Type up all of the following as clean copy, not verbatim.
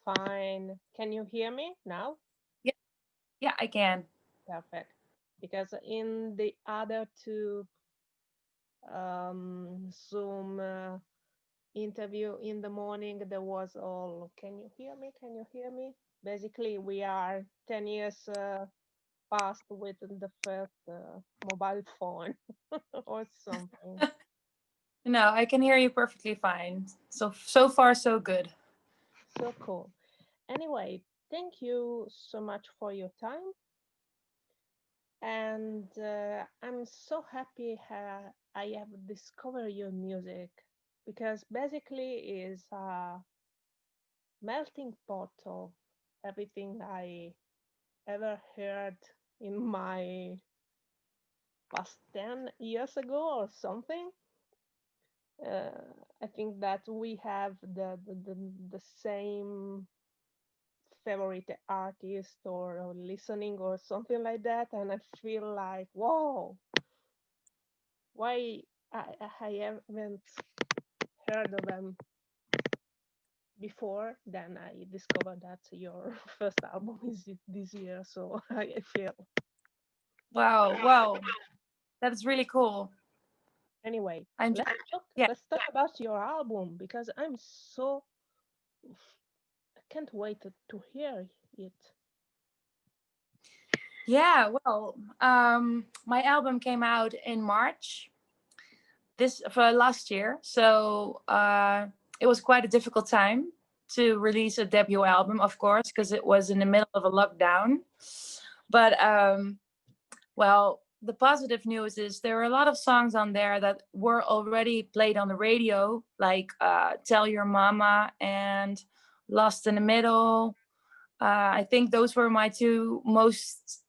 Fine. Can you hear me now? Yeah, yeah, I can. Perfect. Because in the other two Zoom interview in the morning, there was all, can you hear me? Can you hear me? Basically, we are 10 years past with the first mobile phone or something. No, I can hear you perfectly fine. So far so good. So cool. Anyway, thank you so much for your time. And I'm so happy I have discovered your music because basically is a melting pot of everything I ever heard in my past 10 years ago or something. Uh, I think that we have the same favorite artist or listening or something like that, and I feel like, whoa, why I haven't heard of them before. Then I discovered that your first album is this year, so I feel. Wow, that's really cool. Anyway, I'm just yeah. let's talk about your album because I can't wait to hear it. Yeah, my album came out in March this for last year. So it was quite a difficult time to release a debut album, of course, because it was in the middle of a lockdown. But the positive news is there are a lot of songs on there that were already played on the radio, like Tell Your Mama and Lost in the Middle. I think those were my two most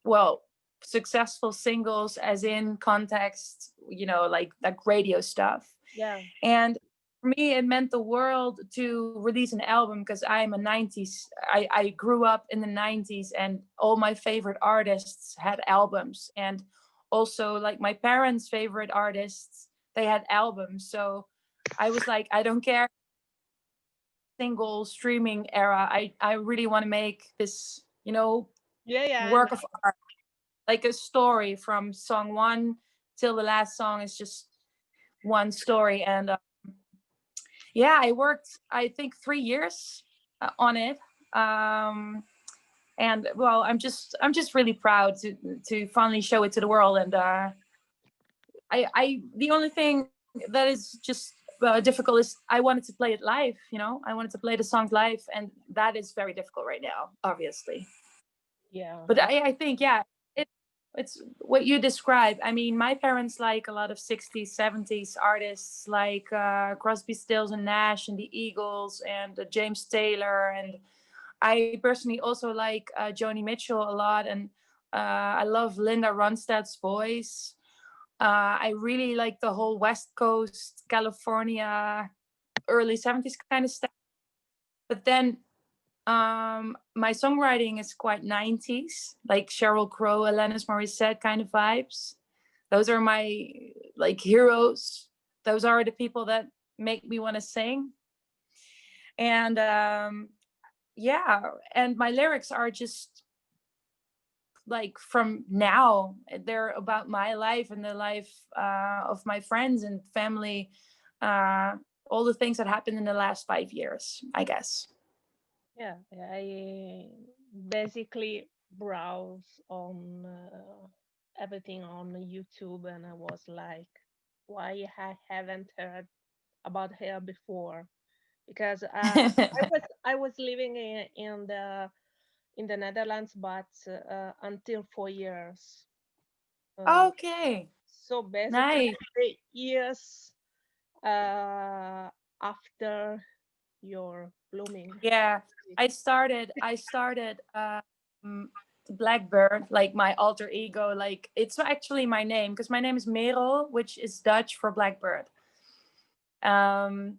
well, successful singles, as in context, like radio stuff. Yeah, And for me, it meant the world to release an album because I'm a 90s. I grew up in the 90s, and all my favorite artists had albums. And also, like my parents' favorite artists, they had albums. So I was like, I don't care, single streaming era. I really want to make this, yeah, yeah. I work know. of art, like a story from song one till the last song is just one story. And yeah, I worked, I think, 3 years on it. um and I'm just really proud to finally show it to the world. And I the only thing that is just difficult is I wanted to play it live. I wanted to play the songs live, and that is very difficult right now, obviously. Yeah, But I think, yeah, it, it's what you describe. I mean, my parents like a lot of 60s 70s artists, like Crosby, Stills and Nash and the Eagles and James Taylor. And I personally also like Joni Mitchell a lot. And I love Linda Ronstadt's voice. I really like the whole West Coast California early 70s kind of stuff. But then my songwriting is quite 90s, like Sheryl Crow, Alanis Morissette kind of vibes. Those are my like heroes. Those are the people that make me want to sing. And yeah, and my lyrics are just like from now. They're about my life and the life of my friends and family. All the things that happened in the last 5 years, I guess. yeah. I basically browse on everything on YouTube, and I was like, why I haven't heard about her before? Because I was living in the Netherlands, but until 4 years. Uh, Okay, so basically, nice. the years uh, after your blooming. Yeah, I started Blackbird, like my alter ego. Like it's actually my name because my name is Merel, which is Dutch for Blackbird. Um,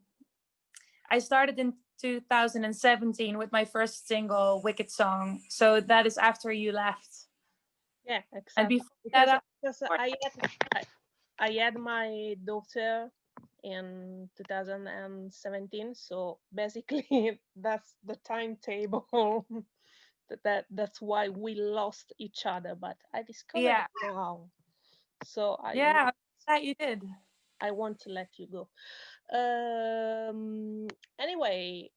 I started in 2017 with my first single, Wicked Song. So that is after you left. Yeah, And exactly. before that, Because I had my daughter in 2017. So basically, that's the timetable. That's why we lost each other. But I discovered Yeah. it now, so Yeah. That you did. I want to let you go. Anyway,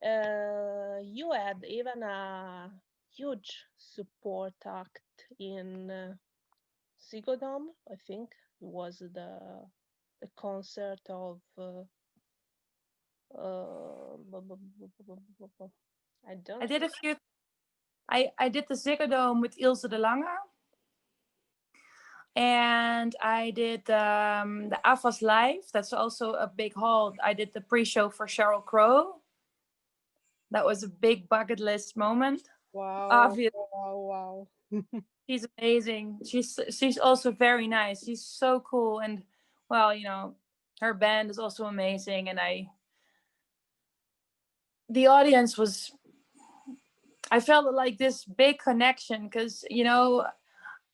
you had even a huge support act in Sigodom. I think it was the concert of I I don't did a few. I did the Ziggo Dome with Ilse de Lange, and I did the AFAS Live. That's also a big hall. I did the pre-show for Sheryl Crow. That was a big bucket list moment. wow, Obviously, wow, wow. she's amazing. She's also very nice. She's so cool, and well, her band is also amazing. And the audience was. I felt like this big connection because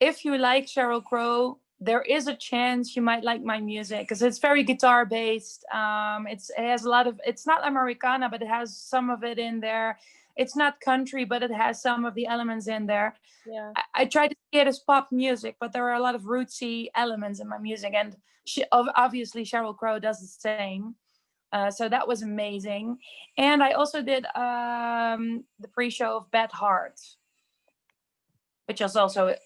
if you like Sheryl Crow, there is a chance you might like my music because it's very guitar based. It has a lot of. It's not Americana, but it has some of it in there. It's not country, but it has some of the elements in there. Yeah, I try to see it as pop music, but there are a lot of rootsy elements in my music, and obviously Sheryl Crow does the same. So that was amazing, and I also did the pre-show of Bad Heart, which was also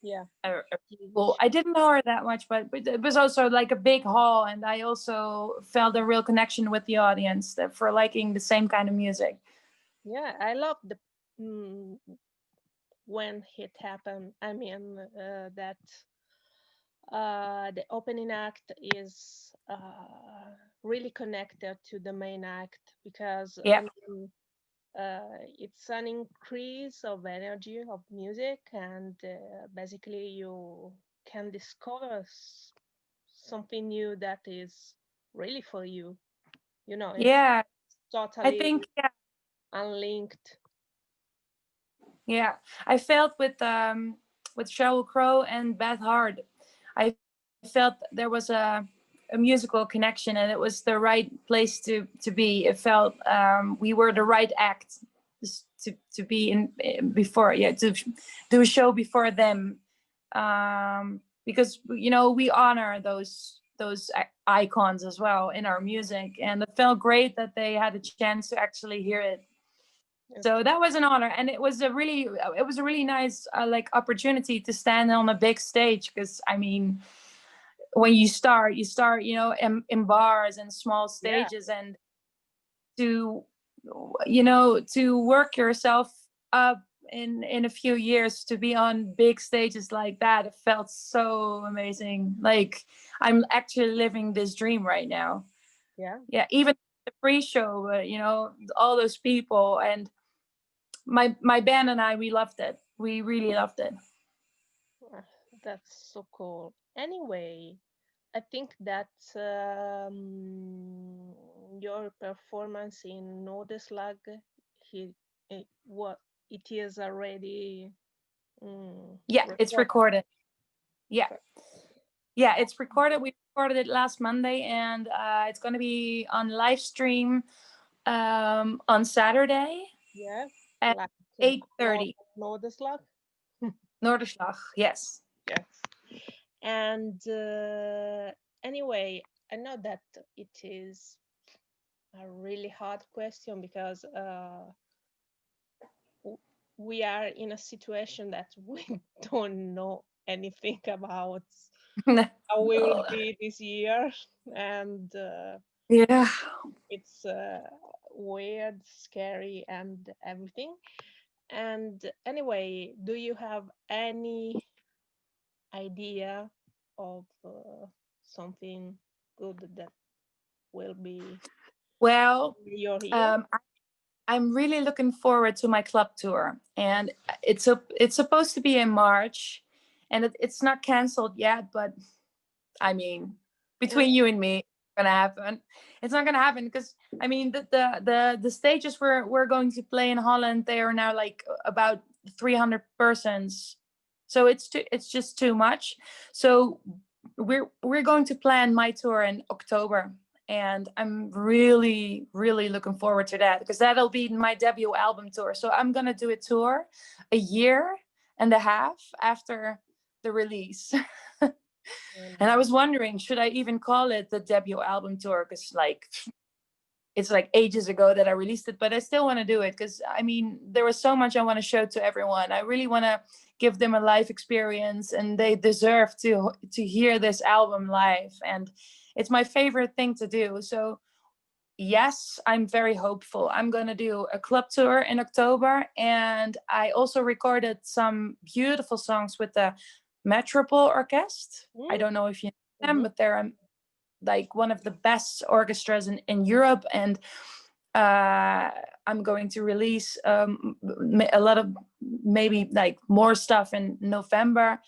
yeah. well, Huge. I didn't know her that much, but it was also like a big hall, and I also felt a real connection with the audience for liking the same kind of music. Yeah, I love the mm, when it happened. I mean that the opening act is really connected to the main act because I Yeah, mean it's an increase of energy of music and basically you can discover something new that is really for you. You know, it's yeah. I totally think unlinked. yeah. I felt with Sheryl Crow and Beth Hart, I felt there was a musical connection, and it was the right place to be. It felt we were the right act to be in before, yeah, to do a show before them, because we honor those icons as well in our music, and it felt great that they had a chance to actually hear it. So Okay. that was an honor, and it was a really nice like opportunity to stand on a big stage, because I mean, when you start in bars and small Yeah. stages, and to to work yourself up in a few years to be on big stages like that, it felt so amazing. Like, I'm actually living this dream right now. Yeah. Yeah, even the pre-show, all those people, and my band and I, we loved it. We really loved it. Ah, that's so cool. Anyway, I think that your performance in Norderslag, he, what it is already Yeah, it's recorded. recorded. Yeah, yeah, it's recorded. We recorded it last Monday, and it's going to be on live stream on Saturday Yeah, at like 8:30. Norderslag. Noorderslag, yes. Yes. And anyway, I know that it is a really hard question because we are in a situation that we don't know anything about how we will be this year, and Yeah. it's weird, scary, and everything. And anyway, do you have any idea of something good that will be Well, your year? um, I'm really looking forward to my club tour, and it's supposed to be in March, and it's not canceled yet. But I mean, Mm, between you and me, it's gonna happen. It's not gonna happen because I mean, the stages we're going to play in Holland, they are now like about 300 persons, so it's just too much. So we're going to plan my tour in October, and I'm really, really looking forward to that because that'll be my debut album tour. So I'm gonna do a tour a year and a half after the release. Oh, And I nice. was wondering, should I even call it the debut album tour? Because like it's like ages ago that I released it, but I still want to do it because I mean there was so much I want to show to everyone. I really want to give them a live experience, and they deserve to hear this album live. And it's my favorite thing to do. So yes, I'm very hopeful. I'm gonna do a club tour in October, and I also recorded some beautiful songs with the Metropole Orchestra. I Mm, don't know if you know them, mhm. but they're like one of the best orchestras in Europe. And uh, I'm going to release a lot of maybe like more stuff in November.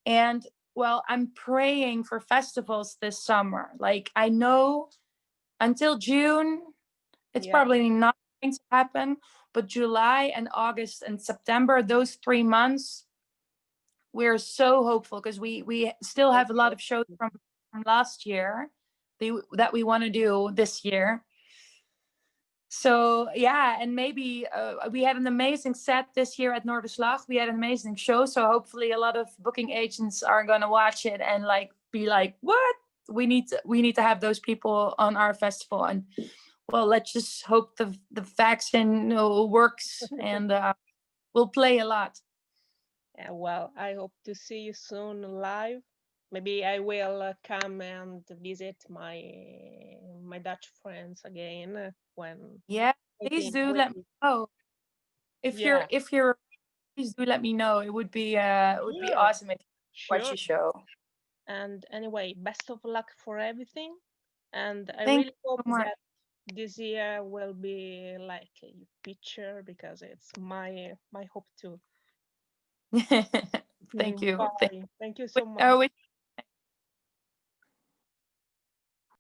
And well, I'm praying for festivals this summer. Like I know until June, it's Yeah. probably not going to happen, but July and August and September, those 3 months, we're so hopeful because we still Oh, have a lot of shows from last year that we want to do this year. So yeah, and maybe we had an amazing set this year at Norderslag. We had an amazing show, so hopefully a lot of booking agents are gonna watch it and like be like, "What? We need to have those people on our festival." And well, let's just hope the vaccine works, and we'll play a lot. yeah, well, I hope to see you soon live. Maybe I will come and visit my Dutch friends again when Yeah, please everything do will let me be. know Yeah, if you're. Please do let me know. It would be sure, awesome if you watch sure. your show. And anyway, best of luck for everything. And I Thank really you hope so much. that this year will be like a picture because it's my hope too. Thank you. Bye. Thank you You. so I much. wish